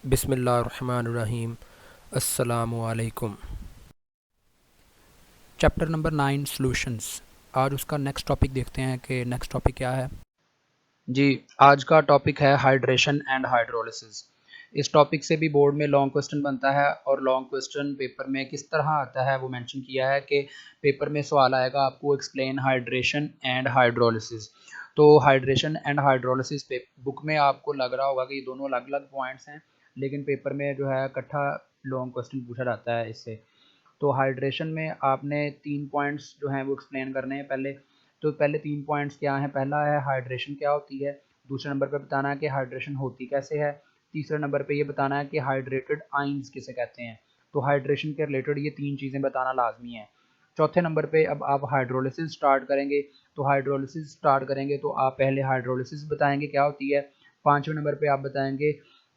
बिस्मिल्लाहिर्रहमानिर्रहीम। अस्सलामुअलैकुम। Chapter number 9 solutions. आज उसका नेक्स्ट टॉपिक देखते हैं कि नेक्स्ट टॉपिक क्या है। जी, आज का टॉपिक है हाइड्रेशन एंड हाइड्रोलिसिस। इस टॉपिक से भी बोर्ड में लॉन्ग क्वेश्चन बनता है और लॉन्ग क्वेश्चन पेपर में किस तरह आता है वो मेंशन किया है कि पेपर में सवाल आएगा आपको एक्सप्लेन हाइड्रेशन एंड हाइड्रोलिसिस। तो हाइड्रेशन एंड हाइड्रोलिसिस बुक में आपको लग रहा होगा कि ये दोनों अलग अलग पॉइंट्स हैं, लेकिन पेपर में जो है इकट्ठा लॉन्ग क्वेश्चन पूछा जाता है इससे। तो हाइड्रेशन में आपने 3 पॉइंट्स जो हैं वो एक्सप्लेन करने हैं पहले। तो पहले 3 पॉइंट्स क्या हैं? पहला है हाइड्रेशन क्या होती है, दूसरे नंबर पे बताना है कि हाइड्रेशन होती कैसे है, तीसरे नंबर पे ये बताना है कि हाइड्रेटेड आइंस किसे कहते हैं। तो हाइड्रेशन के रिलेटेड ये 3 चीज़ें बताना लाजमी है। चौथे नंबर पे अब आप हाइड्रोलिसिस स्टार्ट करेंगे। तो हाइड्रोलिसिस स्टार्ट करेंगे तो आप पहले हाइड्रोलिसिस बताएंगे क्या होती है, पाँचवें नंबर पे आप बताएंगे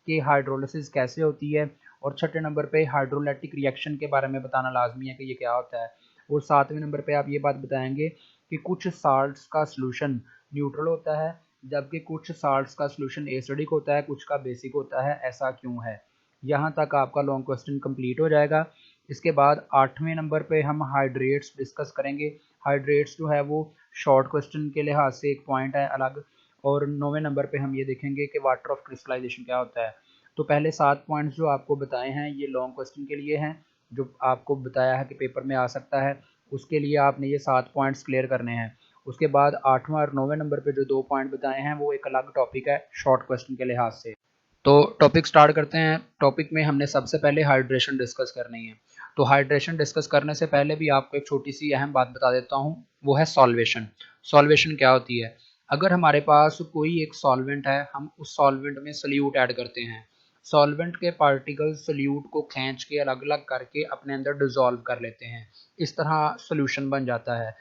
कि हाइड्रोलिसिस कैसे होती है, और छठे नंबर पे हाइड्रोलैटिक रिएक्शन के बारे में बताना लाजमी है कि ये क्या होता है। और सातवें नंबर पे आप ये बात बताएंगे कि कुछ साल्ट्स का सॉल्यूशन न्यूट्रल होता है, जबकि कुछ साल्ट्स का सॉल्यूशन एसिडिक होता है, कुछ का बेसिक होता है, ऐसा क्यों है। यहाँ तक आपका लॉन्ग क्वेश्चन कंप्लीट हो जाएगा। इसके बाद 8वें नंबर पे हम हाइड्रेट्स डिस्कस करेंगे। हाइड्रेट्स जो है वो शॉर्ट क्वेश्चन के लिहाज से एक पॉइंट है अलग। और 9वें नंबर पे हम ये देखेंगे कि वाटर ऑफ क्रिस्टलाइजेशन क्या होता है। तो पहले 7 पॉइंट्स जो आपको बताए हैं ये लॉन्ग क्वेश्चन के लिए हैं, जो आपको बताया है कि पेपर में आ सकता है, उसके लिए आपने ये 7 पॉइंट्स क्लियर करने हैं। उसके बाद 8वां और 9वें नंबर पे जो 2 पॉइंट बताए हैं वो एक अलग टॉपिक है शॉर्ट क्वेश्चन के लिहाज से। तो टॉपिक स्टार्ट करते हैं। टॉपिक में हमने सबसे पहले हाइड्रेशन डिस्कस करनी है। तो हाइड्रेशन डिस्कस करने से पहले भी आपको एक छोटी सी अहम बात बता देता हूँ, वो है सॉल्वेशन। सॉल्वेशन क्या होती है? अगर हमारे पास कोई एक सॉल्वेंट है, हम उस सॉल्वेंट में सल्यूट ऐड करते हैं। सॉल्वेंट के पार्टिकल्स सल्यूट को खींच के अलग अलग करके अपने अंदर डिजोल्व कर लेते हैं, इस तरह सोल्यूशन बन जाता है।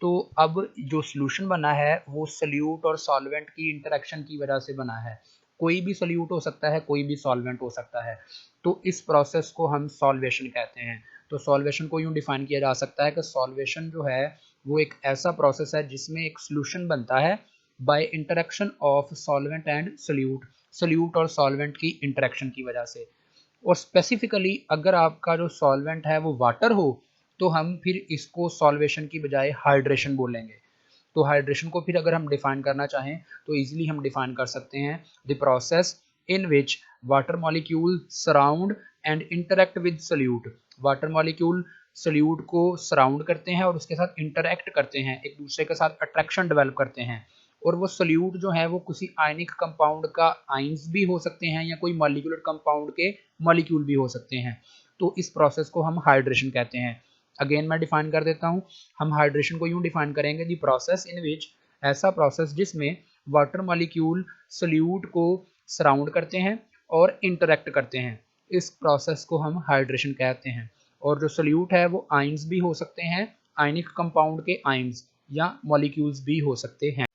तो अब जो सॉल्यूशन बना है वो सल्यूट और सॉल्वेंट की इंटरेक्शन की वजह से बना है। कोई भी सल्यूट हो सकता है, कोई भी सॉल्वेंट हो सकता है। तो इस प्रोसेस को हम सॉल्वेशन कहते हैं। तो सॉल्वेशन को यूं डिफाइन किया जा सकता है कि सॉल्वेशन जो है वो एक ऐसा प्रोसेस है जिसमें एक सॉल्यूशन बनता है by interaction of solvent and solute, solute और सॉल्वेंट की इंटरेक्शन की वजह से। और स्पेसिफिकली अगर आपका जो सॉल्वेंट है वो वाटर हो तो हम फिर इसको सॉल्वेशन की बजाय हाइड्रेशन बोलेंगे। तो हाइड्रेशन को फिर अगर हम डिफाइन करना चाहें तो इजीली हम डिफाइन कर सकते हैं the process in which water molecule surround and interact with solute. Water molecule solute को सराउंड करते हैं और उसके साथ इंटरेक्ट करते हैं, एक दूसरे के साथ अट्रैक्शन डेवलप करते हैं। और वो सल्यूट जो है वो किसी आयनिक कंपाउंड का आइंस भी हो सकते हैं या कोई मॉलिक्यूलर कंपाउंड के मॉलिक्यूल भी हो सकते हैं। तो इस प्रोसेस को हम हाइड्रेशन कहते हैं। अगेन मैं डिफाइन कर देता हूँ। हम हाइड्रेशन को यूं डिफाइन करेंगे दी प्रोसेस इन विच, ऐसा प्रोसेस जिसमें वाटर मॉलिक्यूल सल्यूट को सराउंड करते हैं और इंटरेक्ट करते हैं, इस प्रोसेस को हम हाइड्रेशन कहते हैं। और जो सल्यूट है वो आइंस भी हो सकते हैं, आयनिक कंपाउंड के आइंस, या मॉलिक्यूल्स भी हो सकते हैं।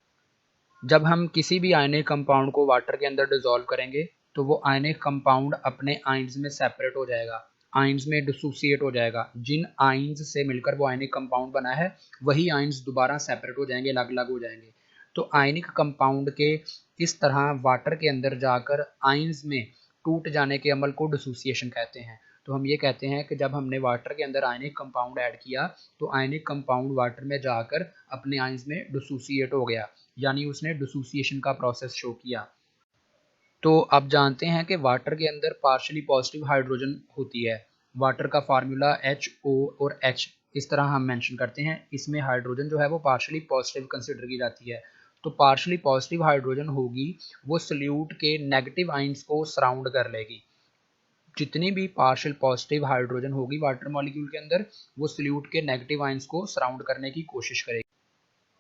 जब हम किसी भी आयनिक कंपाउंड को वाटर के अंदर डिसॉल्व करेंगे तो वो आयनिक कंपाउंड अपने आइंस में सेपरेट हो जाएगा, आइंस में डिसोसिएट हो जाएगा। जिन आइंस से मिलकर वो आयनिक कंपाउंड बना है वही आइंस दोबारा सेपरेट हो जाएंगे, अलग अलग हो जाएंगे। तो आयनिक कंपाउंड के इस तरह वाटर के अंदर जाकर आइंस में टूट जाने के अमल को डिसोसिएशन कहते हैं। तो हम ये कहते हैं कि जब हमने वाटर के अंदर आयनिक कंपाउंड ऐड किया तो आयनिक कंपाउंड वाटर में जाकर अपने आइंस में डिसोसिएट हो गया, यानी उसने डिसोसिएशन का प्रोसेस शो किया। तो आप जानते हैं कि वाटर के अंदर पार्शियली पॉजिटिव हाइड्रोजन होती है। वाटर का फार्मूला HO और H इस तरह हम मेंशन करते हैं। इसमें हाइड्रोजन जो है वो पार्शियली पॉजिटिव कंसिडर की जाती है। तो पार्शियली पॉजिटिव हाइड्रोजन होगी वो सल्यूट के नेगेटिव आइंस को सराउंड कर लेगी। जितनी भी पार्शियल पॉजिटिव हाइड्रोजन होगी वाटर मॉलिक्यूल के अंदर वो सल्यूट के नेगेटिव आइंस को सराउंड करने की कोशिश करेगी।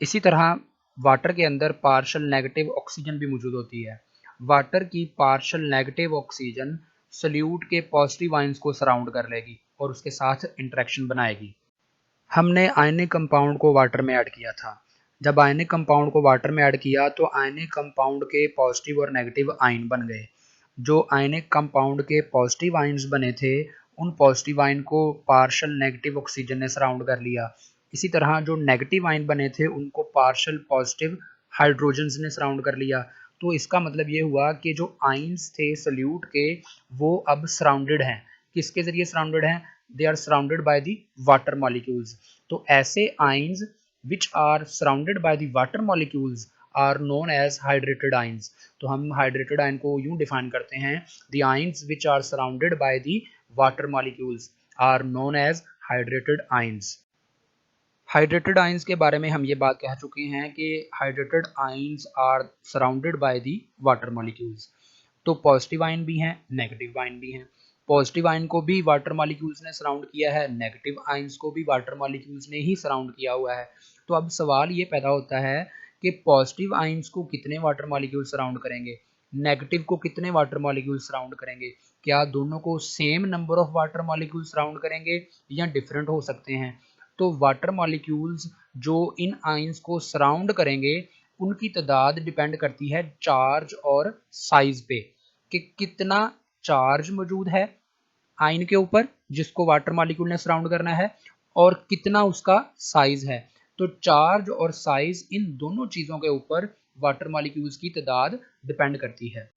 इसी तरह वाटर के अंदर पार्शियल नेगेटिव ऑक्सीजन भी मौजूद होती है। वाटर की पार्शियल नेगेटिव ऑक्सीजन सल्यूट के पॉजिटिव आयंस को सराउंड कर लेगी और उसके साथ इंटरेक्शन बनाएगी। हमने आयनिक कंपाउंड को वाटर में ऐड किया था। जब आयनिक कंपाउंड को वाटर में ऐड किया तो आयनिक कंपाउंड के पॉजिटिव और नेगेटिव आयन बन गए। जो आयनिक कंपाउंड के पॉजिटिव आयन्स बने थे उन पॉजिटिव आयन को पार्शियल नेगेटिव ऑक्सीजन ने सराउंड कर लिया। इसी तरह जो नेगेटिव आयन बने थे उनको पार्शियल पॉजिटिव हाइड्रोजन ने सराउंड कर लिया। तो इसका मतलब ये हुआ कि जो आइंस थे सोल्यूट के वो अब सराउंडेड हैं। किसके जरिए सराउंडेड हैं? They are surrounded by the water molecules. तो ऐसे ions which are surrounded by the water molecules are known as hydrated ions. तो हम हाइड्रेटेड आयन को यूं डिफाइन करते हैं, the ions which are surrounded by the water molecules are known as hydrated ions. Hydrated ions के बारे में हम ये बात कह चुके हैं कि hydrated ions are surrounded by the water molecules. तो पॉजिटिव आयन भी हैं, नेगेटिव आयन भी हैं। पॉजिटिव आयन को भी वाटर मॉलिक्यूल्स ने सराउंड किया है, नेगेटिव आयंस को भी वाटर मॉलिक्यूल्स ने ही सराउंड किया हुआ है। तो अब सवाल ये पैदा होता है कि पॉजिटिव आयंस को कितने वाटर मॉलिक्यूल सराउंड करेंगे, नेगेटिव को कितने वाटर मॉलिक्यूल सराउंड करेंगे? क्या दोनों को same number of water molecule surround करेंगे या डिफरेंट हो सकते हैं? तो वाटर मॉलिक्यूल्स जो इन आयंस को सराउंड करेंगे उनकी तादाद डिपेंड करती है चार्ज और साइज पे, कि कितना चार्ज मौजूद है आयन के ऊपर जिसको वाटर मॉलिक्यूल ने सराउंड करना है और कितना उसका साइज है। तो चार्ज और साइज इन दोनों चीजों के ऊपर वाटर मॉलिक्यूल्स की तादाद डिपेंड करती है।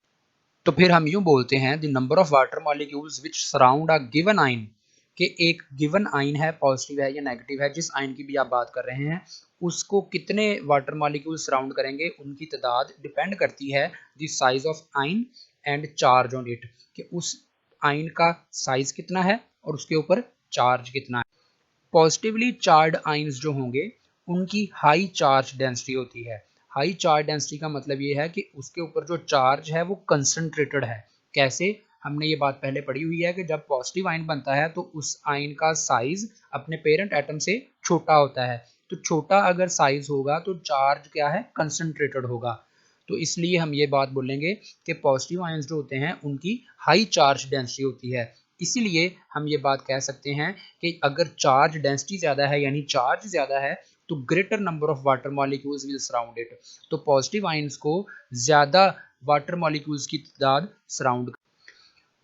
तो फिर हम यूं बोलते हैं the number of water molecules which surround a given ion, कि एक गिवन आयन है, पॉजिटिव है या नेगेटिव है, जिस आयन की भी आप बात कर रहे हैं उसको कितने वाटर मॉलिक्यूल सराउंड करेंगे उनकी तादाद डिपेंड करती है the size of ion and charge on it, कि उस आयन का साइज कितना है और उसके ऊपर चार्ज कितना है। पॉजिटिवली चार्ज आयंस जो होंगे उनकी हाई चार्ज डेंसिटी होती है। हाई चार्ज डेंसिटी का मतलब ये है कि उसके ऊपर जो चार्ज है वो कंसंट्रेटेड है। कैसे? हमने ये बात पहले पढ़ी हुई है कि जब पॉजिटिव आयन बनता है तो उस आयन का साइज अपने पेरेंट एटम से छोटा होता है। तो छोटा अगर साइज होगा तो चार्ज क्या है? कंसंट्रेटेड होगा। तो इसलिए हम ये बात बोलेंगे कि पॉजिटिव आयंस जो होते हैं उनकी हाई चार्ज डेंसिटी होती है। इसीलिए हम ये बात कह सकते हैं कि अगर चार्ज डेंसिटी ज़्यादा है यानी चार्ज ज़्यादा है तो greater number of water molecules will surround it. तो पॉजिटिव आयंस को ज़्यादा वाटर मॉलिक्यूल्स की तादाद सराउंड।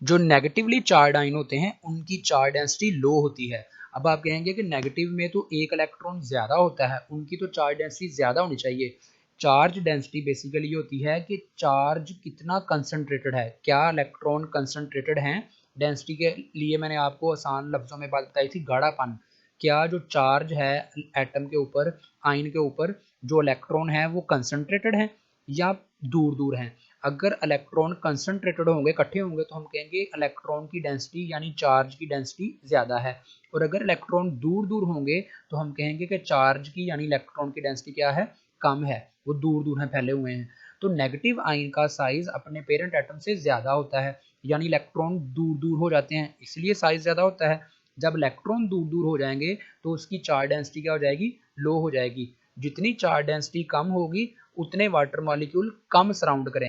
जो नेगेटिवली चार्ज आयन होते हैं उनकी चार्ज डेंसिटी लो होती है। अब आप कहेंगे कि नेगेटिव में तो एक इलेक्ट्रॉन ज़्यादा होता है, उनकी तो चार्ज डेंसिटी ज़्यादा होनी चाहिए। चार्ज डेंसिटी बेसिकली होती है कि चार्ज कितना कंसंट्रेटेड है, क्या इलेक्ट्रॉन कंसंट्रेटेड हैं। डेंसिटी के लिए मैंने आपको आसान लफ्ज़ों में बात बताई थी, गाढ़ापन। क्या जो चार्ज है एटम के ऊपर, आयन के ऊपर, जो इलेक्ट्रॉन है वो कंसंट्रेटेड हैं या दूर दूर हैं। अगर इलेक्ट्रॉन कंसंट्रेटेड होंगे, इकट्ठे होंगे, तो हम कहेंगे इलेक्ट्रॉन की डेंसिटी यानी चार्ज की डेंसिटी ज़्यादा है। और अगर इलेक्ट्रॉन दूर दूर होंगे तो हम कहेंगे कि चार्ज की यानी इलेक्ट्रॉन की डेंसिटी क्या है? कम है, वो दूर दूर हैं, फैले हुए हैं। तो नेगेटिव आयन का साइज अपने पेरेंट एटम से ज़्यादा होता है, यानी इलेक्ट्रॉन दूर दूर हो जाते हैं, इसलिए साइज ज़्यादा होता है। जब इलेक्ट्रॉन दूर दूर हो जाएंगे तो उसकी चार्ज डेंसिटी क्या हो जाएगी? लो हो जाएगी। जितनी चार्ज डेंसिटी कम होगी उतने वाटर मॉलिक्यूल कम सराउंड करें।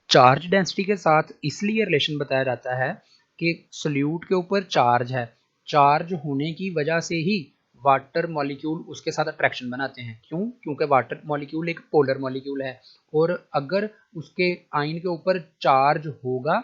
चार्ज डेंसिटी के साथ इसलिए रिलेशन बताया जाता है कि सोल्यूट के ऊपर चार्ज है, चार्ज होने की वजह से ही वाटर मॉलिक्यूल उसके साथ अट्रैक्शन बनाते हैं। क्यों? क्योंकि वाटर मॉलिक्यूल एक पोलर मॉलिक्यूल है और अगर उसके आयन के ऊपर चार्ज होगा,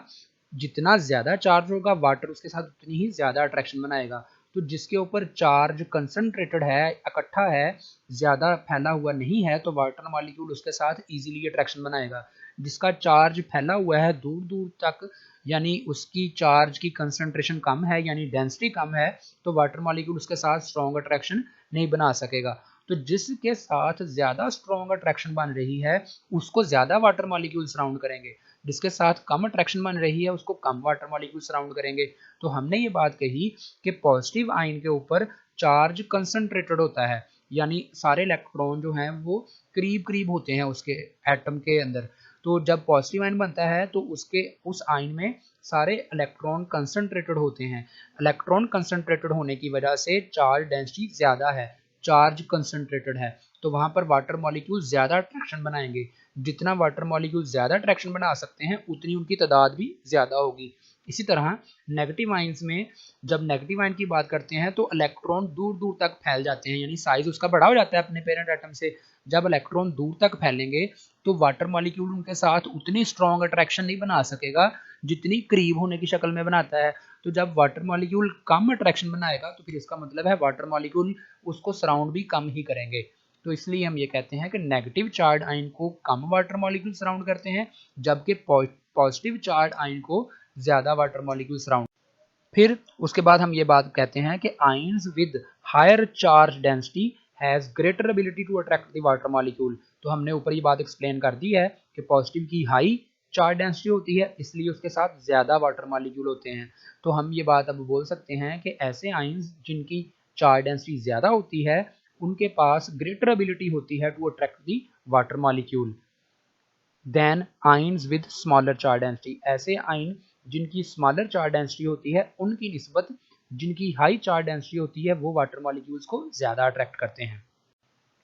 जितना ज़्यादा चार्ज होगा वाटर उसके साथ उतनी ही ज़्यादा अट्रैक्शन बनाएगा। तो जिसके ऊपर चार्ज कंसंट्रेटेड है, इकट्ठा है, ज़्यादा फैला हुआ नहीं है, तो वाटर मॉलिक्यूल उसके साथ इजीली अट्रैक्शन बनाएगा। जिसका चार्ज फैला हुआ है दूर दूर तक, यानी उसकी चार्ज की कंसंट्रेशन कम है यानी डेंसिटी कम है, तो वाटर मॉलिक्यूल उसके साथ स्ट्रॉन्ग अट्रैक्शन नहीं बना सकेगा। तो जिसके साथ ज़्यादा स्ट्रॉन्ग अट्रैक्शन बन रही है उसको ज़्यादा वाटर मॉलिक्यूल सराउंड करेंगे, जिसके साथ कम अट्रैक्शन बन रही है उसको कम वाटर मॉलिक्यूल सराउंड करेंगे। तो हमने ये बात कही कि पॉजिटिव आयन के ऊपर चार्ज कंसंट्रेटेड होता है, यानी सारे इलेक्ट्रॉन जो हैं वो करीब करीब होते हैं उसके एटम के अंदर। तो जब पॉजिटिव आयन बनता है तो उसके उस आयन में सारे इलेक्ट्रॉन कंसंट्रेटेड होते हैं। इलेक्ट्रॉन कंसंट्रेटेड होने की वजह से चार्ज डेंसिटी ज़्यादा है, चार्ज कंसंट्रेटेड है, तो वहाँ पर वाटर मॉलिक्यूल ज़्यादा अट्रैक्शन बनाएंगे। जितना वाटर मॉलिक्यूल ज़्यादा अट्रैक्शन बना सकते हैं उतनी उनकी तादाद भी ज़्यादा होगी। इसी तरह नेगेटिव आयंस में जब नेगेटिव आयन की बात करते हैं तो इलेक्ट्रॉन दूर दूर तक फैल जाते हैं, यानी साइज उसका बड़ा हो जाता है अपने पेरेंट एटम से। जब इलेक्ट्रॉन दूर तक फैलेंगे तो वाटर मॉलिक्यूल उनके साथ उतनी स्ट्रॉन्ग अट्रैक्शन नहीं बना सकेगा जितनी करीब होने की शक्ल में बनाता है। तो जब वाटर मॉलिक्यूल कम अट्रैक्शन बनाएगा तो फिर इसका मतलब है वाटर मॉलिक्यूल उसको सराउंड भी कम ही करेंगे। तो इसलिए हम ये कहते हैं कि नेगेटिव चार्ज आयन को कम वाटर मॉलिक्यूल सराउंड करते हैं, जबकि पॉजिटिव चार्ज आयन को ज्यादा वाटर मॉलिक्यूल सराउंड। फिर उसके बाद हम ये बात कहते हैं कि ions with higher charge density has greater ability to attract the water molecule. तो हमने ऊपर ये बात एक्सप्लेन कर दी है कि पॉजिटिव की हाई चार्ज डेंसिटी होती है, इसलिए उसके साथ ज्यादा वाटर मॉलिक्यूल होते हैं। तो हम ये बात अब बोल सकते हैं कि ऐसे आयंस जिनकी चार्ज डेंसिटी ज्यादा होती है उनके पास ग्रेटर एबिलिटी होती है to attract the water molecule than ions with smaller charge density. ऐसे आयन जिनकी स्मॉलर चार्ज डेंसिटी होती है उनकी निस्बत जिनकी हाई चार्ज डेंसिटी होती है वो वाटर मॉलिक्यूल्स को ज्यादा अट्रैक्ट करते हैं।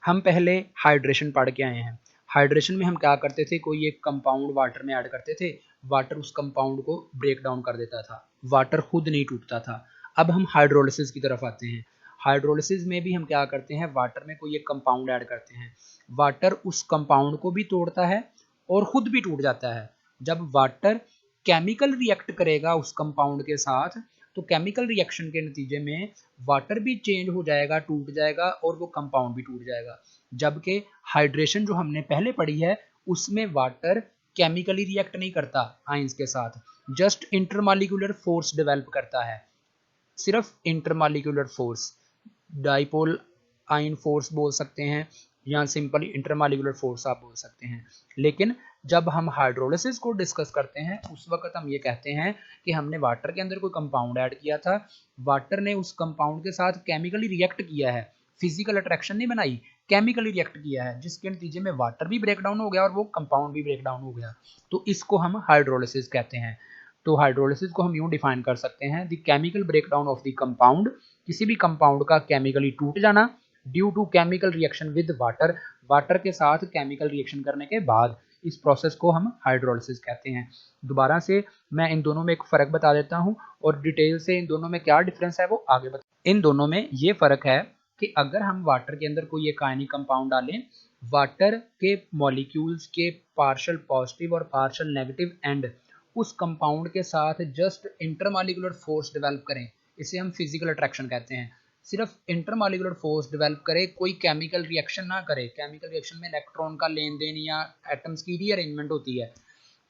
हम पहले हाइड्रेशन पढ़ के आए हैं। हाइड्रेशन में हम क्या करते थे, कोई एक कंपाउंड वाटर में ऐड करते थे, वाटर उस कंपाउंड को ब्रेक डाउन कर देता था, वाटर खुद नहीं टूटता था। अब हम हाइड्रोलिसिस की तरफ आते हैं। हाइड्रोलिसिस में भी हम क्या करते हैं, वाटर में कोई एक कंपाउंड ऐड करते हैं, वाटर उस कंपाउंड को भी तोड़ता है और खुद भी टूट जाता है। जब वाटर केमिकल रिएक्ट करेगा उस कंपाउंड के साथ तो केमिकल रिएक्शन के नतीजे में वाटर भी चेंज हो जाएगा, टूट जाएगा और वो कंपाउंड भी टूट जाएगा। जबकि हाइड्रेशन जो हमने पहले पढ़ी है उसमें वाटर केमिकली रिएक्ट नहीं करता आयंस के साथ, जस्ट इंटरमॉलिक्यूलर फोर्स डेवलप करता है, सिर्फ intermolecular force, dipole ion force बोल सकते हैं या सिंपल इंटरमॉलिक्यूलर फोर्स आप बोल सकते हैं। लेकिन जब हम हाइड्रोलिसिस को डिस्कस करते हैं उस वक्त हम ये कहते हैं कि हमने वाटर के अंदर कोई कंपाउंड ऐड किया था, वाटर ने उस कंपाउंड के साथ केमिकली रिएक्ट किया है, फिजिकल अट्रैक्शन नहीं बनाई, केमिकली रिएक्ट किया है, जिसके नतीजे में वाटर भी ब्रेक डाउन हो गया और वो कंपाउंड भी ब्रेक डाउन हो गया। तो इसको हम हाइड्रोलिसिस कहते हैं। तो हाइड्रोलिसिस को हम यूं डिफाइन कर सकते हैं, the chemical breakdown of the compound, किसी भी कंपाउंड का केमिकली टूट जाना due to chemical reaction with water, water के साथ केमिकल रिएक्शन करने के बाद, इस प्रोसेस को हम हाइड्रोलिसिस कहते हैं। दोबारा से मैं इन दोनों में एक फ़र्क बता देता हूं और डिटेल से इन दोनों में क्या डिफरेंस है वो आगे बता। इन दोनों में ये फ़र्क है कि अगर हम वाटर के अंदर कोई एक आयनिक कंपाउंड डालें, वाटर के मॉलिक्यूल्स के पार्शियल पॉजिटिव और पार्शियल नेगेटिव एंड उस कंपाउंड के साथ जस्ट इंटरमॉलिक्यूलर फोर्स डेवलप करें, इसे हम फिजिकल अट्रैक्शन कहते हैं। सिर्फ इंटरमॉलिक्यूलर फोर्स डेवलप करे, कोई केमिकल रिएक्शन ना करे। केमिकल रिएक्शन में इलेक्ट्रॉन का लेन देन या एटम्स की रीअरेंजमेंट होती है।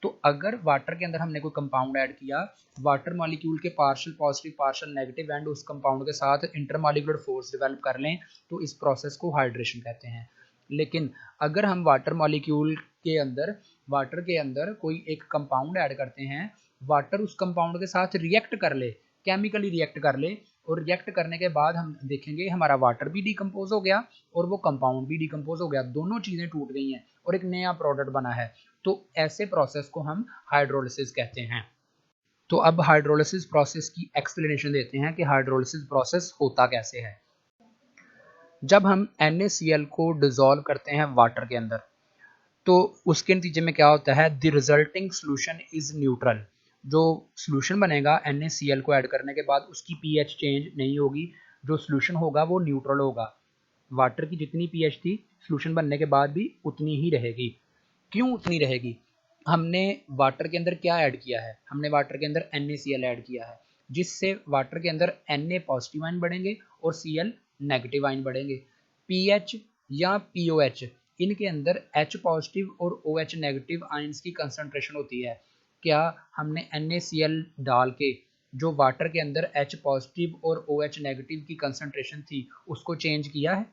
तो अगर वाटर के अंदर हमने कोई कंपाउंड ऐड किया, वाटर मॉलिक्यूल के partial positive partial negative and उस कंपाउंड के साथ इंटरमॉलिक्यूलर फोर्स डेवलप कर लें तो इस प्रोसेस को हाइड्रेशन कहते हैं। लेकिन अगर हम वाटर मॉलिक्यूल के अंदर, वाटर के अंदर कोई एक कंपाउंड ऐड करते हैं, वाटर उस कंपाउंड के साथ रिएक्ट कर ले, केमिकली रिएक्ट कर ले, और रिएक्ट करने के बाद हम देखेंगे हमारा वाटर भी डिकम्पोज हो गया और वो कंपाउंड भी डिकम्पोज हो गया, दोनों चीज़ें टूट गई हैं और एक नया प्रोडक्ट बना है। तो ऐसे प्रोसेस को हम हाइड्रोलिसिस कहते हैं। तो अब हाइड्रोलिसिस प्रोसेस की एक्सप्लेनेशन देते हैं कि हाइड्रोलिसिस प्रोसेस होता कैसे है। जब हम NaCl को डिसॉल्व करते हैं वाटर के अंदर तो उसके नतीजे में क्या होता है, the resulting solution is neutral. जो सोल्यूशन बनेगा NaCl को ऐड करने के बाद उसकी pH चेंज नहीं होगी, जो सोल्यूशन होगा वो न्यूट्रल होगा। वाटर की जितनी pH थी सोल्यूशन बनने के बाद भी उतनी ही रहेगी। क्यों उतनी रहेगी, हमने वाटर के अंदर क्या ऐड किया है, हमने वाटर के अंदर NaCl ऐड किया है, जिससे वाटर के अंदर Na पॉजिटिव आयन बढ़ेंगे और Cl नेगेटिव आयन बढ़ेंगे। pH या POH, इनके अंदर H पॉजिटिव और OH नेगेटिव आयंस की कंसंट्रेशन होती है। क्या हमने NaCl डाल के जो वाटर के अंदर H पॉजिटिव और OH नेगेटिव की कंसंट्रेशन थी उसको चेंज किया है?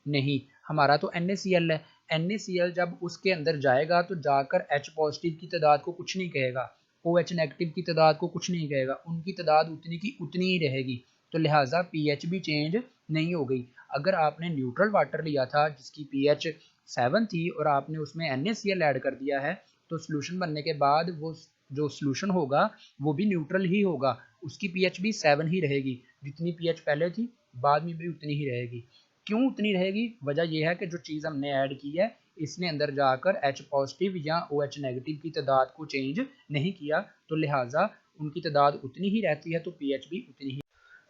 नहीं, हमारा तो NaCl है। NaCl जब उसके अंदर जाएगा तो जाकर H पॉजिटिव की तादाद को कुछ नहीं कहेगा, OH नेगेटिव की तादाद को कुछ नहीं कहेगा, उनकी तादाद उतनी की उतनी ही रहेगी। तो लिहाजा pH भी चेंज नहीं हो गई। अगर आपने न्यूट्रल वाटर लिया था जिसकी pH 7 थी और आपने उसमें NaCl ऐड कर दिया है तो सोल्यूशन बनने के बाद वो जो सोल्यूशन होगा वो भी न्यूट्रल ही होगा, उसकी pH भी 7 ही रहेगी, जितनी pH पहले थी बाद में भी उतनी ही रहेगी। क्यों उतनी रहेगी, वजह यह है कि जो चीज़ हमने ऐड की है इसने अंदर जाकर H पॉजिटिव या OH नेगेटिव की तादाद को चेंज नहीं किया, तो लिहाजा उनकी तादाद उतनी ही रहती है, तो pH भी उतनी ही।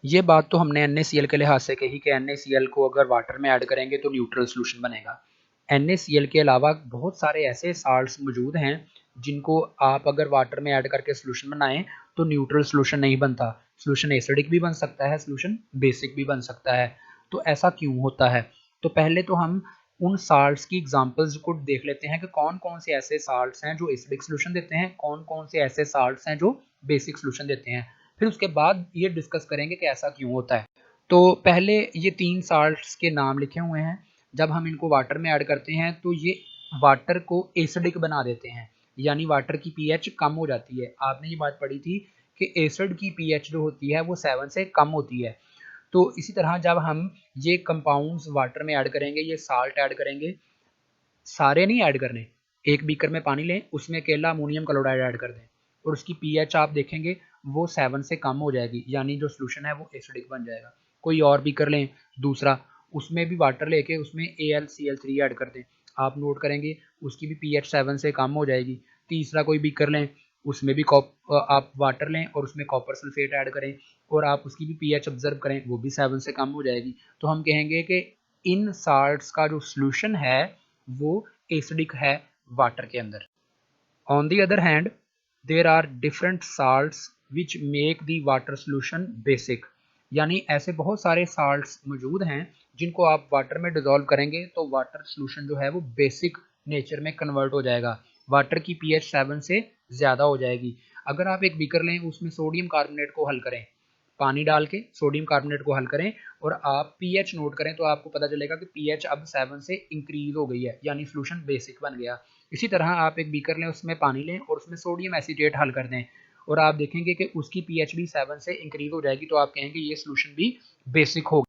ये बात तो हमने NaCl के लिहाज से कही कि NaCl को अगर वाटर में ऐड करेंगे तो न्यूट्रल सोल्यूशन बनेगा। NaCl के अलावा बहुत सारे ऐसे साल्ट्स मौजूद हैं जिनको आप अगर वाटर में ऐड करके सोल्यूशन बनाएं तो न्यूट्रल सोल्यूशन नहीं बनता। सोल्यूशन एसिडिक भी बन सकता है, सोल्यूशन बेसिक भी बन सकता है। तो ऐसा क्यों होता है, तो पहले तो हम उन साल्ट्स की एग्जांपल्स को देख लेते हैं कि कौन कौन से ऐसे साल्ट्स हैं जो एसिडिक सोल्यूशन देते हैं, कौन कौन से ऐसे साल्ट्स हैं जो बेसिक सोल्यूशन देते हैं। फिर उसके बाद ये डिस्कस करेंगे कि ऐसा क्यों होता है। तो पहले ये 3 साल्ट्स के नाम लिखे हुए हैं। जब हम इनको वाटर में ऐड करते हैं तो ये वाटर को एसिडिक बना देते हैं, यानी वाटर की पीएच कम हो जाती है। आपने ये बात पढ़ी थी कि एसिड की पीएच जो होती है वो 7 से कम होती है। तो इसी तरह जब हम ये कंपाउंड्स वाटर में ऐड करेंगे, ये साल्ट ऐड करेंगे, सारे नहीं ऐड करने, एक बीकर में पानी लें, उसमें अकेला अमोनियम क्लोराइड ऐड कर दें और उसकी पीएच आप देखेंगे वो 7 से कम हो जाएगी, यानी जो सोल्यूशन है वो एसिडिक बन जाएगा। कोई और बीकर लें दूसरा, उसमें भी वाटर लेके उसमें AlCl3 ऐड कर दें, आप नोट करेंगे उसकी भी पीएच 7 से कम हो जाएगी। तीसरा कोई बीकर लें, उसमें भी आप वाटर लें और उसमें कॉपर सल्फेट ऐड करें और आप उसकी भी पीएच ऑब्जर्व करें, वो भी 7 से कम हो जाएगी। तो हम कहेंगे कि इन साल्ट्स का जो सोल्यूशन है वो एसिडिक है वाटर के अंदर। On the other hand there are different salts which make the water solution basic, यानी ऐसे बहुत सारे साल्ट्स मौजूद हैं जिनको आप वाटर में डिजोल्व करेंगे तो वाटर सोल्यूशन जो है वो बेसिक नेचर में कन्वर्ट हो जाएगा, वाटर की पीएच 7 से ज़्यादा हो जाएगी। अगर आप एक बीकर लें, उसमें सोडियम कार्बोनेट को हल करें, पानी डाल के सोडियम कार्बोनेट को हल करें और आप पीएच नोट करें, तो आपको पता चलेगा कि पीएच अब 7 से इंक्रीज हो गई है, यानी सोल्यूशन बेसिक बन गया। इसी तरह आप एक बीकर लें, उसमें पानी लें और उसमें सोडियम एसीटेट हल कर दें और आप देखेंगे कि उसकी पीएच भी 7 से इंक्रीज हो जाएगी, तो आप कहेंगे ये सोल्यूशन भी बेसिक हो।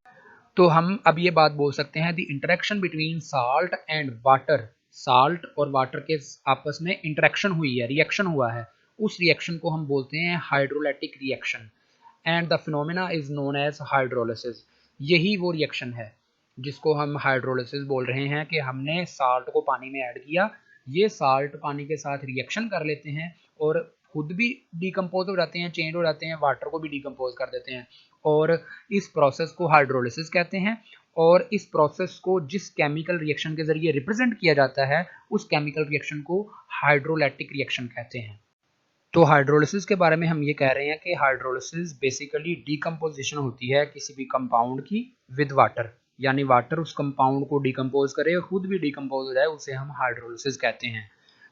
तो हम अब ये बात बोल सकते हैं, the interaction between salt and water, salt और वाटर के आपस में इंटरेक्शन हुई है, रिएक्शन हुआ है, उस रिएक्शन को हम बोलते हैं hydrolytic reaction and the phenomena is known as hydrolysis. यही वो रिएक्शन है जिसको हम हाइड्रोलिसिस बोल रहे हैं कि हमने साल्ट को पानी में ऐड किया, ये साल्ट पानी के साथ रिएक्शन कर लेते हैं और खुद भी डिकम्पोज हो जाते हैं, चेंज हो जाते हैं, वाटर को भी डिकम्पोज कर देते हैं और इस प्रोसेस को हाइड्रोलिसिस कहते हैं। और इस प्रोसेस को जिस केमिकल रिएक्शन के जरिए रिप्रेजेंट किया जाता है उस केमिकल रिएक्शन को हाइड्रोलैटिक रिएक्शन कहते हैं। तो हाइड्रोलिसिस के बारे में हम ये कह रहे हैं कि हाइड्रोलिसिस बेसिकली डिकम्पोजिशन होती है किसी भी कंपाउंड की विद वाटर, यानी वाटर उस कंपाउंड को डिकम्पोज करे और खुद भी डिकम्पोज हो जाए, उसे हम हाइड्रोलिसिस कहते हैं।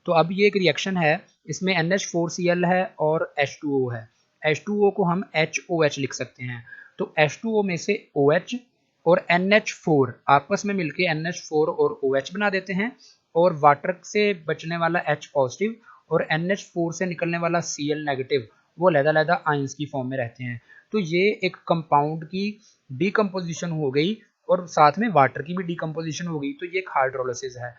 तो अब ये एक रिएक्शन है, इसमें NH4Cl है और H2O है। H2O को हम HOH लिख सकते हैं। तो H2O में से OH और NH4 आपस में मिलके NH4 और OH बना देते हैं और वाटर से बचने वाला H पॉजिटिव और NH4 से निकलने वाला Cl नेगेटिव वो अलग-अलग आयंस की फॉर्म में रहते हैं। तो ये एक कंपाउंड की डिकम्पोजिशन हो गई और साथ में वाटर की भी डिकम्पोजिशन हो गई, तो ये एक हाइड्रोलिसिस है।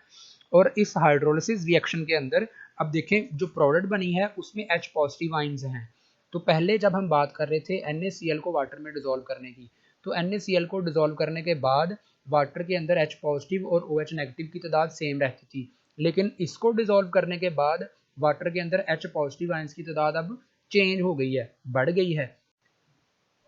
और इस हाइड्रोलिसिस रिएक्शन के अंदर अब देखें जो प्रोडक्ट बनी है उसमें H पॉजिटिव आयंस हैं। तो पहले जब हम बात कर रहे थे NaCl को वाटर में डिसॉल्व करने की, तो NaCl को डिसॉल्व करने के बाद वाटर के अंदर H पॉजिटिव और OH नेगेटिव की तादाद सेम रहती थी, लेकिन इसको डिसॉल्व करने के बाद वाटर के अंदर H पॉजिटिव आयंस की तादाद अब चेंज हो गई है, बढ़ गई है।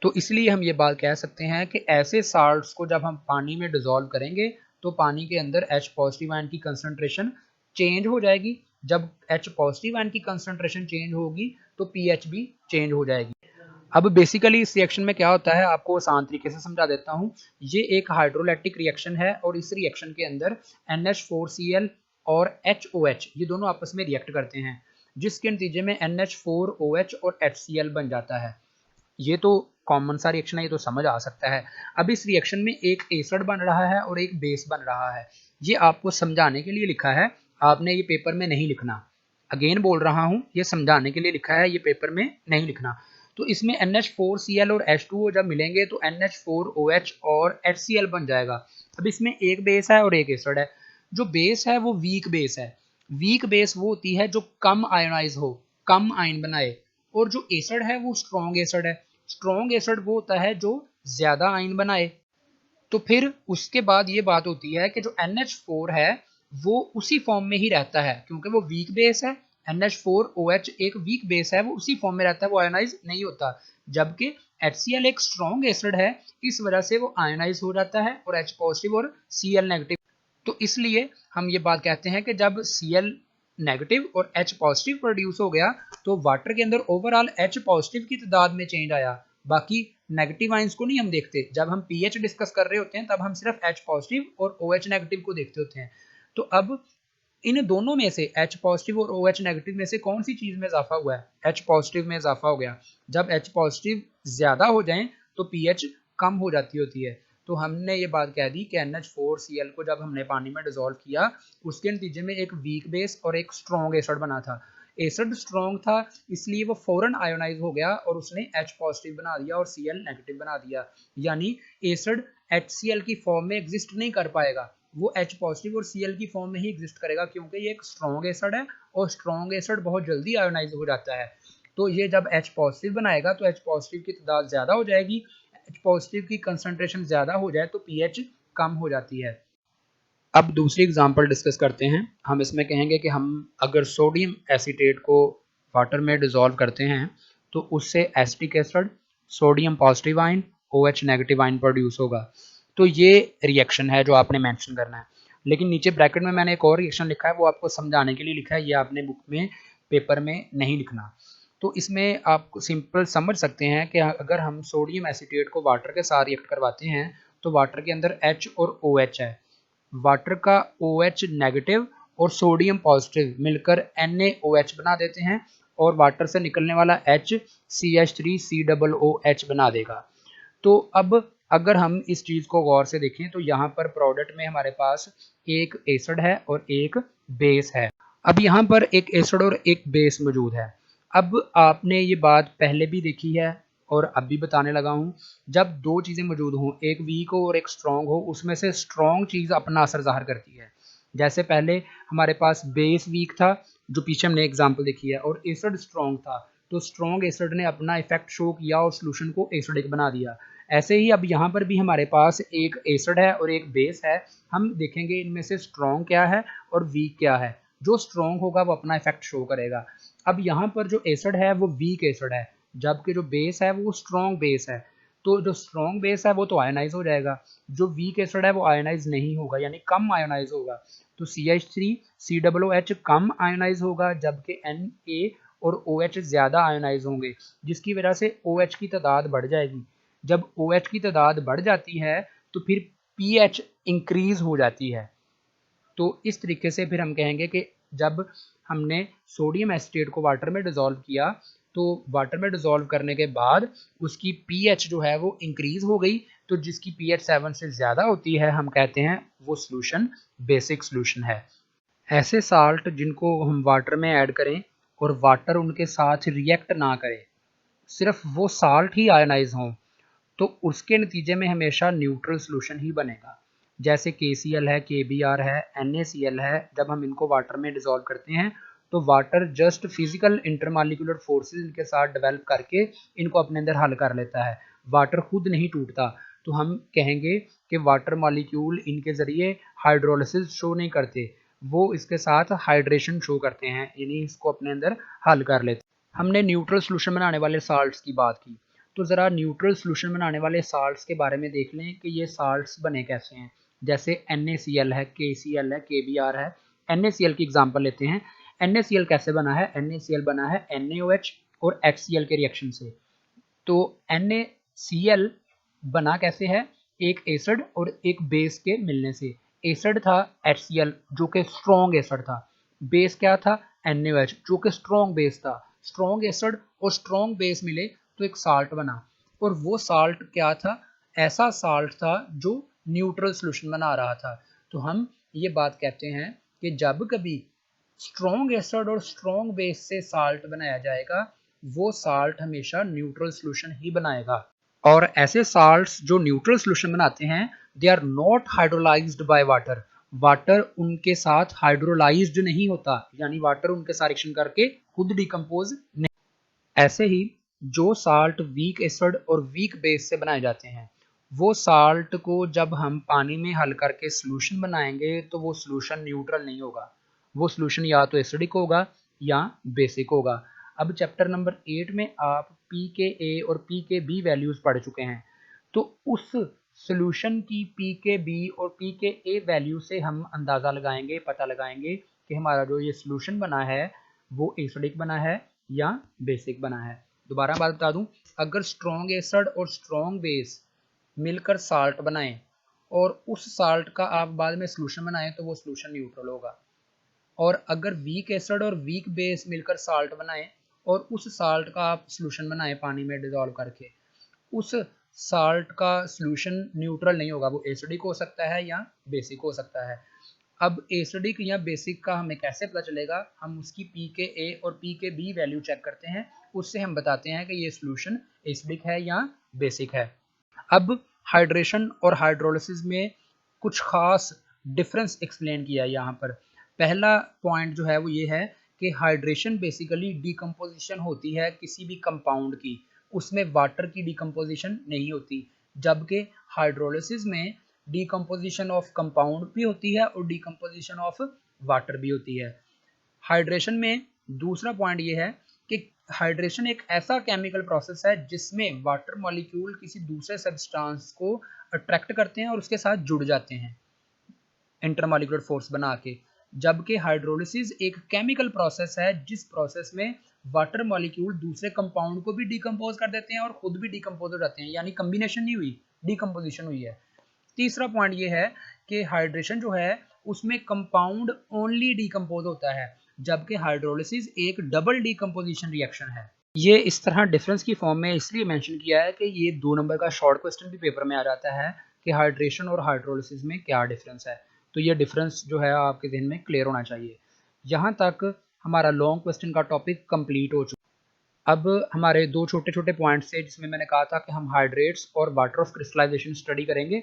तो इसलिए हम ये बात कह सकते हैं कि ऐसे साल्ट्स को जब हम पानी में डिसॉल्व करेंगे तो पानी के अंदर H पॉजिटिव आयन की कंसंट्रेशन चेंज हो जाएगी। जब H पॉजिटिव आयन की कंसंट्रेशन चेंज होगी तो पीएच भी चेंज हो जाएगी। अब बेसिकली इस रिएक्शन में क्या होता है आपको आसान तरीके से समझा देता हूँ। ये एक हाइड्रोलैटिक रिएक्शन है और इस रिएक्शन के अंदर NH4Cl और HOH ये दोनों आपस में रिएक्ट करते हैं, जिसके नतीजे में NH4OH और HCl बन जाता है। ये तो कॉमन सा रिएक्शन है, ये तो समझ आ सकता है। अब इस रिएक्शन में एक एसिड बन रहा है और एक बेस बन रहा है। ये आपको समझाने के लिए लिखा है, आपने ये पेपर में नहीं लिखना। अगेन बोल रहा हूँ, ये समझाने के लिए लिखा है, ये पेपर में नहीं लिखना। तो इसमें NH4Cl और H2O जब मिलेंगे तो NH4OH और HCl बन जाएगा। अब इसमें एक बेस है और एक एसिड है। जो बेस है वो वीक बेस है। वीक बेस वो होती है जो कम आयोनाइज हो, कम आयन बनाए, और जो एसिड है वो स्ट्रॉन्ग एसिड है। स्ट्रॉन्ग एसिड वो होता है जो ज्यादा आयन बनाए। तो फिर उसके बाद ये बात होती है कि जो NH4 है वो उसी फॉर्म में ही रहता है क्योंकि वो वीक बेस है। NH4OH एक वीक बेस है, वो उसी फॉर्म में रहता है, वो आयोनाइज नहीं होता। जबकि HCl एक स्ट्रॉन्ग एसिड है, इस वजह से वो आयोनाइज हो जाता है और H पॉजिटिव और Cl नेगेटिव। तो इसलिए हम ये बात कहते हैं कि जब Cl नेगेटिव और H पॉजिटिव प्रोड्यूस हो गया तो वाटर के अंदर ओवरऑल H पॉजिटिव की तादाद में चेंज आया, बाकी नेगेटिव आयंस को नहीं हम देखते, जब हम पीएच डिस्कस कर रहे होते हैं तब हम सिर्फ H पॉजिटिव और OH नेगेटिव को देखते होते हैं। तो अब इन दोनों में से H पॉजिटिव और OH नेगेटिव में से कौन सी चीज में इजाफा हुआ है? H पॉजिटिव में इजाफा हो गया। जब H पॉजिटिव ज्यादा हो जाए तो pH कम हो जाती होती है। तो हमने ये बात कह दी कि NH4Cl को जब हमने पानी में डिसॉल्व किया, उसके नतीजे में एक वीक बेस और एक स्ट्रॉन्ग एसिड बना था। एसिड स्ट्रॉन्ग था इसलिए वो फौरन आयोनाइज हो गया और उसने H पॉजिटिव बना दिया और Cl नेगेटिव बना दिया। यानी एसिड HCl की फॉर्म में एग्जिस्ट नहीं कर पाएगा, वो H पॉजिटिव और Cl की फॉर्म में ही एग्जिस्ट करेगा, क्योंकि ये एक स्ट्रॉन्ग एसिड है और स्ट्रॉन्ग एसिड बहुत जल्दी आयोनाइज हो जाता है। तो ये जब H पॉजिटिव बनाएगा तो H पॉजिटिव की तादाद ज्यादा हो जाएगी, H पॉजिटिव की कंसंट्रेशन ज्यादा हो जाए तो pH कम हो जाती है। अब दूसरी एग्जांपल डिस्कस करते हैं। हम इसमें कहेंगे कि हम अगर सोडियम एसीटेट को वाटर में डिसॉल्व करते हैं तो उससे acetic acid, sodium positive ion, OH negative ion produce होगा। तो ये रिएक्शन है जो आपने मेंशन करना है। लेकिन नीचे ब्रैकेट में मैंने एक और रिएक्शन लिखा है, वो आपको समझाने के लिए लिखा है, ये आपने बुक में पेपर में नहीं लिखना। तो इसमें आप सिंपल समझ सकते हैं कि अगर हम सोडियम एसीटेट को वाटर के साथ रिएक्ट करवाते हैं तो वाटर के अंदर H और OH है, वाटर का OH नेगेटिव और सोडियम पॉजिटिव मिलकर NaOH बना देते हैं और वाटर से निकलने वाला H CH3COOH बना देगा। तो अब अगर हम इस चीज को गौर से देखें तो यहाँ पर प्रोडक्ट में हमारे पास एक एसिड है और एक बेस है। अब यहाँ पर एक एसिड और एक बेस मौजूद है। अब आपने ये बात पहले भी देखी है और अब भी बताने लगा हूँ, जब दो चीजें मौजूद हों, एक वीक हो और एक स्ट्रॉन्ग हो, उसमें से स्ट्रॉन्ग चीज अपना असर जाहिर करती है। जैसे पहले हमारे पास बेस वीक था जो पीछे हमने एग्जांपल देखी है, और एसिड स्ट्रॉन्ग था तो स्ट्रॉन्ग एसिड ने अपना इफेक्ट शो किया और सोल्यूशन को एसिडिक बना दिया। ऐसे ही अब यहाँ पर भी हमारे पास एक एसिड है और एक बेस है। हम देखेंगे इनमें से स्ट्रॉन्ग क्या है और वीक क्या है। जो स्ट्रॉन्ग होगा वो अपना इफेक्ट शो करेगा। अब यहाँ पर जो एसिड है वो वीक एसिड है, जबकि जो बेस है वो स्ट्रॉन्ग बेस है। तो जो स्ट्रॉन्ग बेस है वो तो आयोनाइज हो जाएगा, जो वीक एसिड है वो आयोनाइज नहीं होगा, यानी कम आयोनाइज होगा। तो CH3COOH कम आयोनाइज होगा, जबकि Na और OH ज्यादा आयोनाइज होंगे, जिसकी वजह से OH की तादाद बढ़ जाएगी। जब OH की तादाद बढ़ जाती है तो फिर pH इंक्रीज हो जाती है। तो इस तरीके से फिर हम कहेंगे कि जब हमने सोडियम एसिटेट को वाटर में डिसॉल्व किया तो वाटर में डिसॉल्व करने के बाद उसकी pH जो है वो इंक्रीज हो गई, तो जिसकी pH 7 से ज़्यादा होती है हम कहते हैं वो सॉल्यूशन बेसिक सॉल्यूशन है। ऐसे साल्ट जिनको हम वाटर में ऐड करें और वाटर उनके साथ रिएक्ट ना करे, सिर्फ वो साल्ट ही आयनाइज हों, तो उसके नतीजे में हमेशा न्यूट्रल सॉल्यूशन ही बनेगा। जैसे KCl है, KBr है, NaCl है, जब हम इनको वाटर में डिसॉल्व करते हैं तो water just physical intermolecular forces इनके साथ डेवलप करके इनको अपने अंदर हल कर लेता है, वाटर खुद नहीं टूटता। तो हम कहेंगे कि वाटर मॉलिक्यूल इनके जरिए हाइड्रोलिसिस शो नहीं करते, वो इसके साथ हाइड्रेशन शो करते हैं, यानी इसको अपने अंदर हल कर लेते हैं। हमने न्यूट्रल सॉल्यूशन बनाने वाले साल्ट्स की बात की, तो ज़रा न्यूट्रल सॉल्यूशन बनाने वाले साल्ट्स के बारे में देख लें कि ये साल्ट्स बने कैसे हैं। जैसे NaCl है, KCl है, KBr है। NaCl की एग्जांपल लेते हैं। NaCl कैसे बना है? NaCl बना है NaOH और HCl के रिएक्शन से। तो NaCl बना कैसे है? एक एसिड और एक बेस के मिलने से। एसिड था HCl जो कि स्ट्रॉन्ग एसिड था, बेस क्या था? NaOH जो कि स्ट्रॉन्ग बेस था। स्ट्रॉन्ग एसिड और स्ट्रॉन्ग बेस मिले तो एक साल्ट बना, और वो साल्ट क्या था? ऐसा साल्ट था जो न्यूट्रल सॉल्यूशन बना रहा था। तो हम ये बात कहते हैं कि जब कभी स्ट्रॉन्ग एसिड और स्ट्रॉन्ग बेस से साल्ट बनाया जाएगा वो साल्ट हमेशा न्यूट्रल सॉल्यूशन ही बनाएगा। और ऐसे साल्ट्स जो न्यूट्रल सॉल्यूशन बनाते हैं they are not hydrolysed by water, water उनके साथ हाइड्रोलाइज्ड नहीं होता, यानी वाटर उनके साथ रिएक्शन करके खुद डिकम्पोज नहीं। ऐसे ही जो साल्ट वीक एसिड और वीक बेस से बनाए जाते हैं वो साल्ट को जब हम पानी में हल करके सॉल्यूशन बनाएंगे तो वो सॉल्यूशन न्यूट्रल नहीं होगा, वो सॉल्यूशन या तो एसिडिक होगा या बेसिक होगा। अब चैप्टर नंबर 8 में आप pKa और pKb वैल्यूज पढ़ चुके हैं, तो उस सॉल्यूशन की pKb और pKa वैल्यू से हम अंदाज़ा लगाएंगे, पता लगाएंगे कि हमारा जो ये सॉल्यूशन बना है वो एसिडिक बना है या बेसिक बना है। दोबारा बात बता दूं, अगर स्ट्रॉन्ग एसिड और स्ट्रॉन्ग बेस मिलकर साल्ट बनाएं और उस साल्ट का आप बाद में सोल्यूशन बनाएं तो वो सोल्यूशन न्यूट्रल होगा। और अगर वीक एसिड और वीक बेस मिलकर साल्ट बनाएं और उस साल्ट का आप सोल्यूशन बनाएं पानी में डिजोल्व करके, उस साल्ट का सोल्यूशन न्यूट्रल नहीं होगा, वो एसिडिक हो सकता है या बेसिक हो सकता है। अब एसिडिक या बेसिक का हमें कैसे पता चलेगा? हम उसकी pKa और pKb वैल्यू चेक करते हैं, उससे हम बताते हैं कि ये सोल्यूशन एसिडिक है या बेसिक है। अब हाइड्रेशन और हाइड्रोलिसिस में कुछ खास डिफरेंस एक्सप्लेन किया है यहाँ पर। पहला पॉइंट जो है वो ये है कि हाइड्रेशन बेसिकली डिकम्पोजिशन होती है किसी भी कंपाउंड की, उसमें वाटर की डिकम्पोजिशन नहीं होती, जबकि हाइड्रोलिसिस में डिकम्पोजिशन ऑफ कंपाउंड भी होती है और डिकम्पोजिशन ऑफ वाटर भी होती है। हाइड्रेशन में दूसरा पॉइंट ये है कि हाइड्रेशन एक ऐसा केमिकल प्रोसेस है जिसमें वाटर मॉलिक्यूल किसी दूसरे सब्सटेंस को अट्रैक्ट करते हैं और उसके साथ जुड़ जाते हैं इंटरमॉलिक्यूलर फोर्स बना के, जबकि हाइड्रोलिसिस एक केमिकल प्रोसेस है जिस प्रोसेस में वाटर मॉलिक्यूल दूसरे कंपाउंड को भी डिकम्पोज कर देते हैं और खुद भी डिकम्पोज हो जाते हैं, यानी कम्बिनेशन नहीं हुई, डिकम्पोजिशन हुई है। तीसरा पॉइंट ये है कि हाइड्रेशन जो है उसमें कंपाउंड ओनली डिकम्पोज होता है, जबकि हाइड्रोलिसिस एक डबल डिकम्पोजिशन रिएक्शन है। ये इस तरह डिफरेंस की फॉर्म में इसलिए मेंशन किया है कि ये 2 नंबर का शॉर्ट क्वेश्चन भी पेपर में आ जाता है कि हाइड्रेशन और हाइड्रोलिसिस में क्या डिफरेंस है, तो ये डिफरेंस जो है आपके जहन में क्लियर होना चाहिए। यहाँ तक हमारा लॉन्ग क्वेश्चन का टॉपिक कंप्लीट हो चुका। अब हमारे 2 छोटे छोटे पॉइंट्स थे जिसमें मैंने कहा था कि हम हाइड्रेट्स और वाटर ऑफ क्रिस्टलाइजेशन स्टडी करेंगे,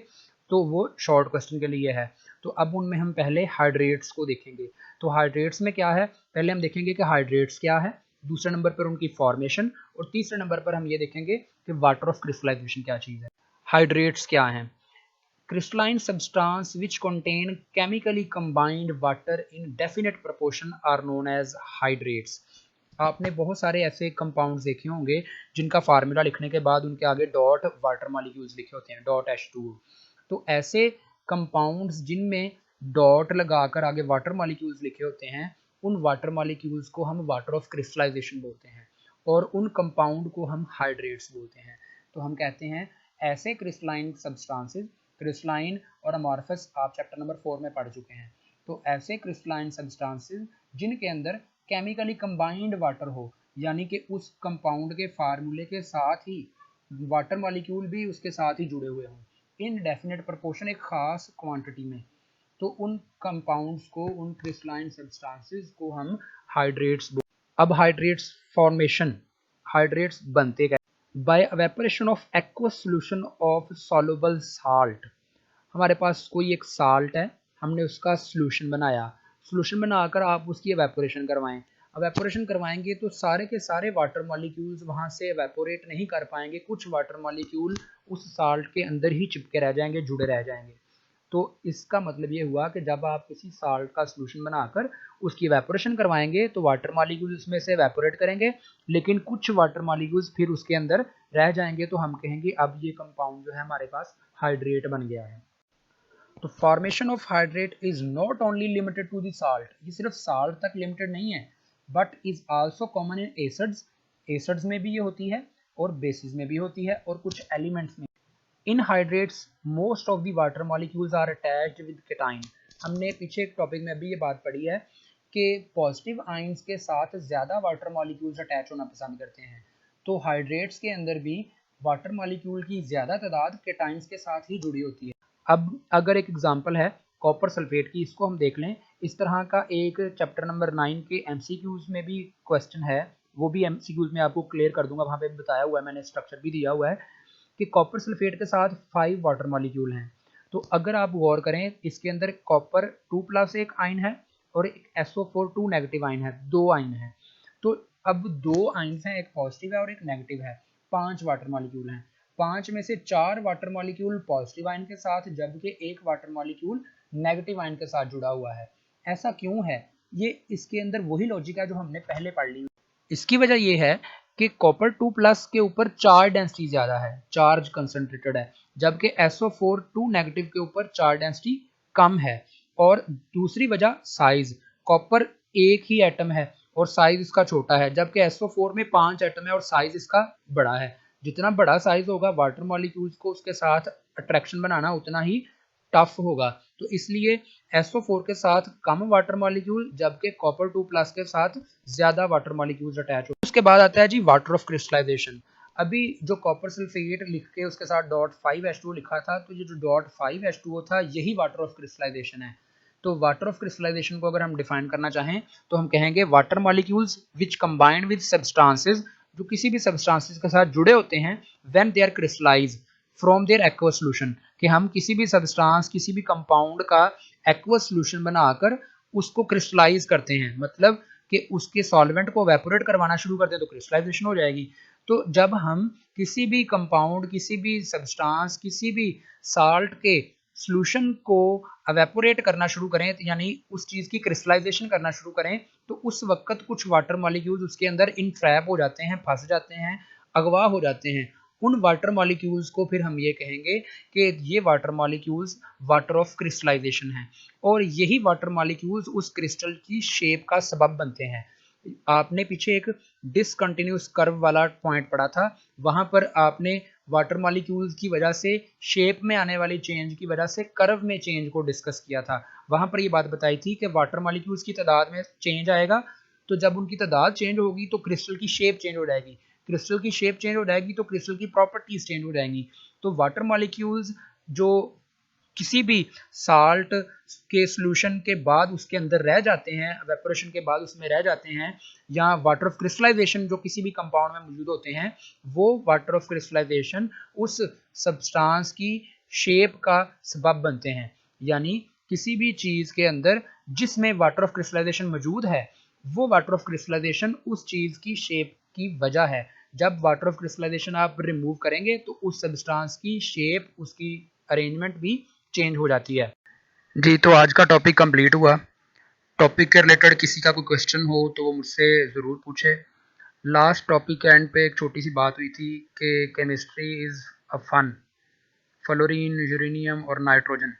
तो वो शॉर्ट क्वेश्चन के लिए है। तो अब उनमें हम पहले हाइड्रेट्स को देखेंगे। तो हाइड्रेट्स में क्या है, पहले हम देखेंगे कि हाइड्रेट्स क्या है, दूसरे नंबर पर उनकी फॉर्मेशन, और तीसरे नंबर पर हम ये देखेंगे कि वाटर ऑफ क्रिस्टलाइजेशन क्या चीज़ है। हाइड्रेट्स क्या हैं? Crystalline substance which contain chemically combined water in definite proportion are known as hydrates। आपने बहुत सारे ऐसे कंपाउंड्स देखे होंगे जिनका फार्मूला लिखने के बाद उनके आगे डॉट वाटर मॉलिक्यूल्स लिखे होते हैं, डॉट H2। तो ऐसे कंपाउंड्स जिनमें डॉट लगाकर आगे वाटर मॉलिक्यूल्स लिखे होते हैं, उन वाटर मॉलिक्यूल्स को हम वाटर ऑफ क्रिस्टलाइजेशन बोलते हैं और उन कंपाउंड को हम हाइड्रेट्स बोलते हैं। तो हम कहते हैं ऐसे क्रिस्टलाइन सब्सटेंसेस, क्रिस्टलाइन और अमॉर्फस आप चैप्टर नंबर 4 में पढ़ चुके हैं। तो ऐसे क्रिस्टलाइन सब्सटेंसेस जिनके अंदर केमिकली कंबाइंड वाटर हो, यानी कि उस कंपाउंड के फार्मूले के साथ ही वाटर मॉलिक्यूल भी उसके साथ ही जुड़े हुए हों इन डेफिनेट प्रोपोर्शन, एक खास क्वांटिटी में, तो उन कंपाउंड्स को, उन क्रिस्टलाइन सब्सटेंसेस को हम हाइड्रेट्स बोलते हैं। अब हाइड्रेट्स फॉर्मेशन, हाइड्रेट्स बनते कैसे? By evaporation of aqueous solution of soluble salt. हमारे पास कोई एक साल्ट है, हमने उसका सॉल्यूशन बनाया, सॉल्यूशन बनाकर आप उसकी एवेपोरेशन करवाएं। एवेपोरेशन करवाएंगे तो सारे के सारे वाटर मॉलिक्यूल्स वहाँ से एवेपोरेट नहीं कर पाएंगे, कुछ वाटर मॉलिक्यूल उस साल्ट के अंदर ही चिपके रह जाएंगे, जुड़े रह जाएंगे। तो इसका मतलब ये हुआ कि जब आप किसी साल्ट का सॉल्यूशन बनाकर उसकी एवेपोरेशन करवाएंगे तो वाटर मॉलिक्यूल्स उसमें से एवेपोरेट करेंगे, लेकिन कुछ वाटर मॉलिक्यूल्स फिर उसके अंदर रह जाएंगे, तो हम कहेंगे अब ये कंपाउंड जो है हमारे पास हाइड्रेट बन गया है। तो formation of hydrate is not only limited to the salt, ये सिर्फ साल्ट तक लिमिटेड नहीं है, but is also common in acids, acids में भी ये होती है और बेसिस में भी होती है और कुछ एलिमेंट्स में। In hydrates most of the water molecules are attached with cation. हमने पीछे एक टॉपिक में अभी ये बात पढ़ी है कि पॉजिटिव आयंस के साथ ज़्यादा वाटर मॉलिक्यूल्स अटैच होना पसंद करते हैं, तो हाइड्रेट्स के अंदर भी वाटर मॉलिक्यूल की ज़्यादा तादाद केटाइंस के साथ ही जुड़ी होती है। अब अगर एक एग्जांपल है कॉपर सल्फेट की, इसको हम देख लें। इस तरह का एक चैप्टर नंबर 9 के एमसीक्यूज में भी क्वेश्चन है, वो भी एमसीक्यूज में आपको क्लियर कर दूंगा, वहाँ पे बताया हुआ है, मैंने स्ट्रक्चर भी दिया हुआ है कि कॉपर सल्फेट के साथ 5 वाटर मॉलिक्यूल हैं। तो अगर आप गौर करें, इसके अंदर कॉपर 2+ एक आयन है और एक SO4 2 नेगेटिव आयन है, 2 आयन है। तो अब 2 आयन हैं, एक पॉजिटिव है और एक नेगेटिव है, 5 वाटर मॉलिक्यूल हैं। 5 में से 4 वाटर मॉलिक्यूल पॉजिटिव आयन के साथ, जबकि एक वाटर मॉलिक्यूल नेगेटिव आयन के साथ जुड़ा हुआ है। ऐसा क्यों है? ये इसके अंदर वही लॉजिक है जो हमने पहले पढ़ ली। इसकी वजह यह है कि कॉपर 2+ के ऊपर चार्ज डेंसिटी ज्यादा है, चार्ज कंसंट्रेटेड है, जबकि SO4 2 नेगेटिव के ऊपर चार्ज डेंसिटी कम है। और दूसरी वजह साइज, कॉपर एक ही एटम है और साइज इसका छोटा है, जबकि SO4 में 5 एटम है और साइज इसका बड़ा है, जितना बड़ा साइज होगा वाटर मॉलिक्यूल्स को उसके साथ अट्रैक्शन बनाना उतना ही टफ होगा। तो इसलिए SO4 के साथ कम वाटर मॉलिक्यूल, जबकि कॉपर 2+ के साथ ज्यादा वाटर मॉलिक्यूल्स अटैच हो। उसके बाद आता है जी वाटर ऑफ क्रिस्टलाइजेशन। अभी जो कॉपर सल्फेट लिख के उसके साथ .5H2O लिखा था, तो ये जो .5H2O था यही वाटर ऑफ क्रिस्टलाइजेशन है। तो वाटर ऑफ क्रिस्टलाइजेशन को अगर हम डिफाइन करना चाहें तो हम कहेंगे water molecules which combined with substances, जो किसी भी सब्सटेंसेस के साथ जुड़े होते हैं, when they are crystallise from their aqueous solution, कि हम किसी भी सब्सटेंस किसी भी कंपाउंड का एक्वस सॉल्यूशन बनाकर उसको क्रिस्टलाइज करते हैं, मतलब कि उसके सॉल्वेंट को एवेपोरेट करवाना शुरू करते हैं तो क्रिस्टलाइजेशन हो जाएगी। तो जब हम किसी भी कंपाउंड, किसी भी सब्सटेंस, किसी भी साल्ट के सॉल्यूशन को एवेपोरेट करना शुरू करें, यानी उस चीज की क्रिस्टलाइजेशन करना शुरू करें, तो उस वक्त कुछ वाटर मॉलिक्यूल्स उसके अंदर इनट्रैप हो जाते हैं, फंस जाते हैं, अगवा हो जाते हैं। उन वाटर मॉलिक्यूल्स को फिर हम ये कहेंगे कि ये water molecules water of crystallisation है, और यही वाटर मॉलिक्यूल्स उस क्रिस्टल की शेप का सबब बनते हैं। आपने पीछे एक डिसकंटिन्यूस कर्व वाला पॉइंट पढ़ा था, वहां पर आपने वाटर मॉलिक्यूल्स की वजह से शेप में आने वाली चेंज की वजह से कर्व में चेंज को डिस्कस किया था। वहां पर ये बात बताई थी कि वाटर मॉलिक्यूल्स की तादाद में चेंज आएगा, तो जब उनकी तादाद चेंज होगी तो क्रिस्टल की शेप चेंज हो जाएगी, क्रिस्टल की शेप चेंज हो जाएगी तो क्रिस्टल की प्रॉपर्टीज चेंज हो जाएंगी। तो वाटर मॉलिक्यूल्स जो किसी भी साल्ट के सॉल्यूशन के बाद उसके अंदर रह जाते हैं, एवेपोरेशन के बाद उसमें रह जाते हैं, या वाटर ऑफ क्रिस्टलाइजेशन जो किसी भी कंपाउंड में मौजूद होते हैं, वो वाटर ऑफ क्रिस्टलाइजेशन उस सब्सटेंस की शेप का सबब बनते हैं। यानी किसी भी चीज के अंदर जिसमें वाटर ऑफ क्रिस्टलाइजेशन मौजूद है, वो वाटर ऑफ क्रिस्टलाइजेशन उस चीज की शेप की वजह है। जब वाटर ऑफ क्रिस्टलाइजेशन आप रिमूव करेंगे तो उस सब्सटेंस की शेप, उसकी अरेंजमेंट भी चेंज हो जाती है। जी, तो आज का टॉपिक कंप्लीट हुआ। टॉपिक के रिलेटेड किसी का कोई क्वेश्चन हो तो वो मुझसे ज़रूर पूछे। लास्ट टॉपिक के एंड पे एक छोटी सी बात हुई थी कि chemistry is a fun, fluorine, uranium और नाइट्रोजन,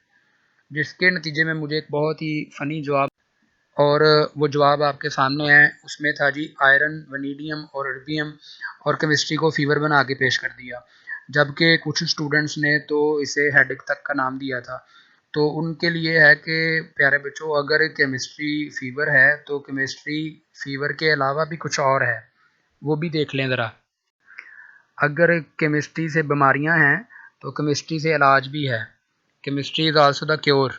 जिसके नतीजे में मुझे एक बहुत ही फ़नी जवाब, और वो जवाब आपके सामने है। उसमें था जी आयरन, वनीडियम और अर्बियम, और केमिस्ट्री को फीवर बना के पेश कर दिया, जबकि कुछ स्टूडेंट्स ने तो इसे हेडेक तक का नाम दिया था। तो उनके लिए है कि प्यारे बच्चों, अगर केमिस्ट्री फीवर है तो केमिस्ट्री फीवर के अलावा भी कुछ और है, वो भी देख लें ज़रा। अगर केमिस्ट्री से बीमारियां हैं तो केमिस्ट्री से इलाज भी है, chemistry is also the cure.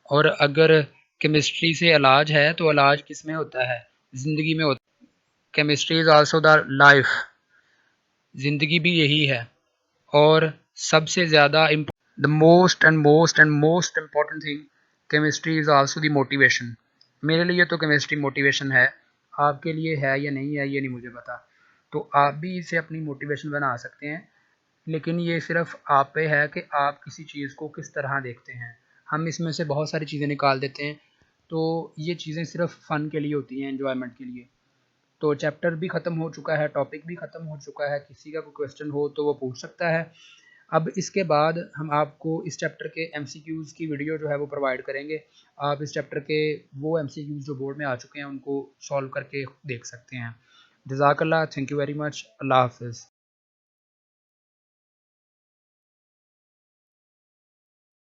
और अगर केमिस्ट्री से इलाज है तो इलाज किस में होता है? ज़िंदगी में होता है। Chemistry is also the life, ज़िंदगी भी यही है। और सबसे ज़्यादा the most important thing, chemistry is also the motivation. मेरे लिए तो केमिस्ट्री मोटिवेशन है, आपके लिए है या नहीं है ये नहीं मुझे पता। तो आप भी इसे अपनी मोटिवेशन बना सकते हैं, लेकिन ये सिर्फ आप पे है कि आप किसी चीज़ को किस तरह देखते हैं। हम इसमें से बहुत सारी चीज़ें निकाल देते हैं, तो ये चीज़ें सिर्फ फ़न के लिए होती हैं, एन्जॉयमेंट के लिए। तो चैप्टर भी ख़त्म हो चुका है, टॉपिक भी ख़त्म हो चुका है। किसी का कोई क्वेश्चन हो तो वो पूछ सकता है। अब इसके बाद हम आपको इस चैप्टर के MCQs की वीडियो जो है वो प्रोवाइड करेंगे। आप इस चैप्टर के वो MCQs जो बोर्ड में आ चुके हैं उनको सॉल्व करके देख सकते हैं। जज़ाकल्लाह, थैंक यू वेरी मच, अल्लाह हाफ़िज़।